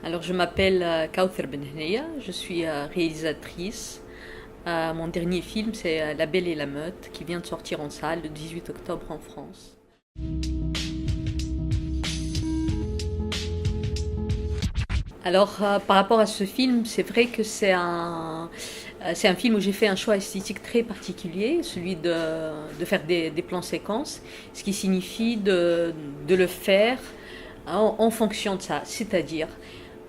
Alors, je m'appelle Kauthar Benhenia, je suis réalisatrice. Mon dernier film, c'est La Belle et la Meute, qui vient de sortir en salle le 18 octobre en France. Alors, par rapport à ce film, c'est vrai que c'est un film où j'ai fait un choix esthétique très particulier, celui de faire des plans séquences, ce qui signifie de le faire en fonction de ça. C'est-à-dire,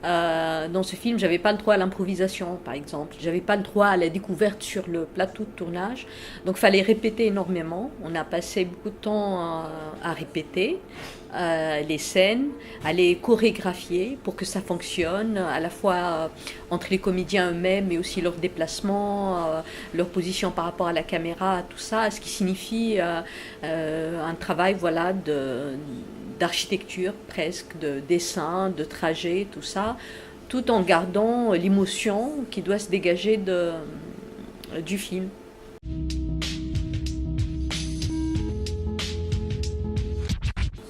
dans ce film, j'avais pas le droit à l'improvisation, par exemple. J'avais pas le droit à la découverte sur le plateau de tournage. Donc, fallait répéter énormément. On a passé beaucoup de temps à répéter les scènes, à les chorégraphier pour que ça fonctionne, à la fois entre les comédiens eux-mêmes, mais aussi leur déplacement, leur position par rapport à la caméra, tout ça, ce qui signifie un travail, voilà, d'architecture presque, de dessin, de trajet, tout ça, tout en gardant l'émotion qui doit se dégager du film.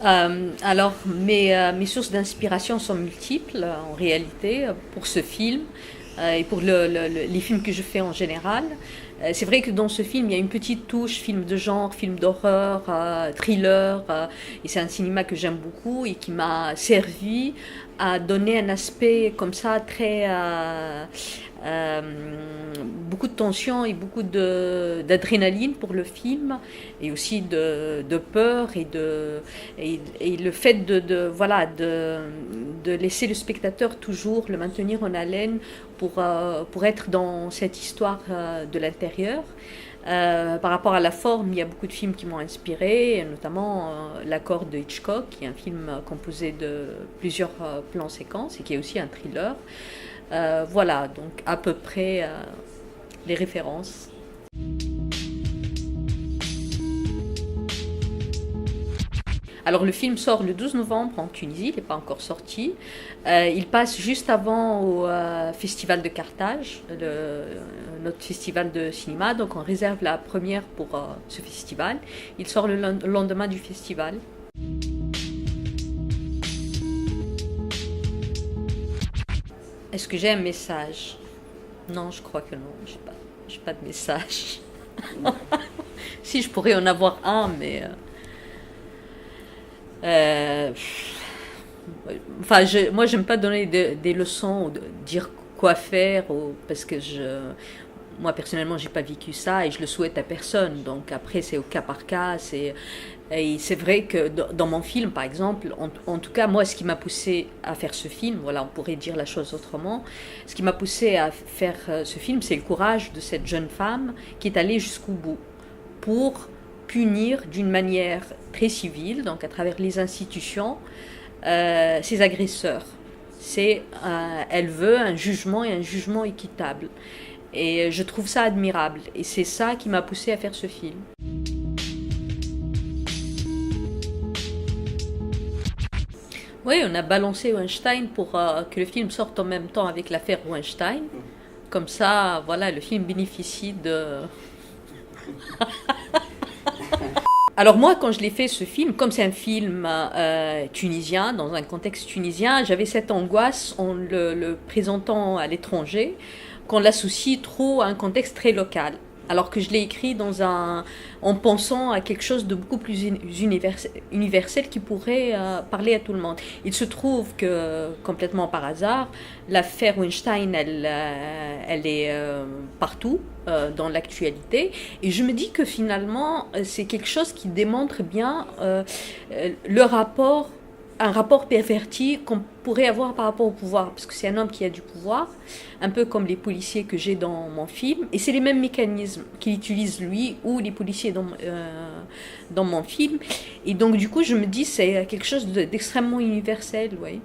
Alors, mes sources d'inspiration sont multiples en réalité pour ce film et pour les films que je fais en général. C'est vrai que dans ce film, il y a une petite touche film de genre, film d'horreur, thriller, et c'est un cinéma que j'aime beaucoup et qui m'a servi à donner un aspect comme ça très euh, beaucoup de tension et beaucoup d'adrénaline pour le film et aussi de peur et le fait voilà, de laisser le spectateur toujours le maintenir en haleine pour être dans cette histoire de l'intérieur. Par rapport à la forme, il y a beaucoup de films qui m'ont inspiré, notamment L'accord de Hitchcock, qui est un film composé de plusieurs plans séquences et qui est aussi un thriller. Voilà, donc à peu près les références. Alors le film sort le 12 novembre en Tunisie, il n'est pas encore sorti. Il passe juste avant au Festival de Carthage, notre festival de cinéma, donc on réserve la première pour ce festival. Il sort le lendemain du festival. Est-ce que j'ai un message? Non, je crois que non, j'ai pas de message. Si, je pourrais en avoir un, mais... Euh, enfin, moi, j'aime pas donner des leçons ou dire quoi faire, parce que moi personnellement, j'ai pas vécu ça et je le souhaite à personne. Donc après, c'est au cas par cas. Et c'est vrai que dans mon film, par exemple, en tout cas, moi, ce qui m'a poussé à faire ce film, voilà, on pourrait dire la chose autrement, ce qui m'a poussé à faire ce film, c'est le courage de cette jeune femme qui est allée jusqu'au bout pour punir d'une manière très civile, donc à travers les institutions, ses agresseurs. Elle veut un jugement et un jugement équitable. Et je trouve ça admirable. Et c'est ça qui m'a poussé à faire ce film. Oui, on a balancé Weinstein pour que le film sorte en même temps avec l'affaire Weinstein. Comme ça, voilà, le film bénéficie de... Alors moi, quand je l'ai fait, ce film, comme c'est un film tunisien, dans un contexte tunisien, j'avais cette angoisse en le présentant à l'étranger, qu'on l'associe trop à un contexte très local. Alors que je l'ai écrit en pensant à quelque chose de beaucoup plus universel qui pourrait parler à tout le monde. Il se trouve que, complètement par hasard, l'affaire Weinstein, elle est partout dans l'actualité. Et je me dis que finalement, c'est quelque chose qui démontre bien un rapport perverti qu'on pourrait avoir par rapport au pouvoir, parce que c'est un homme qui a du pouvoir, un peu comme les policiers que j'ai dans mon film, et c'est les mêmes mécanismes qu'il utilise lui ou les policiers dans mon film, et donc du coup je me dis c'est quelque chose d'extrêmement universel, oui.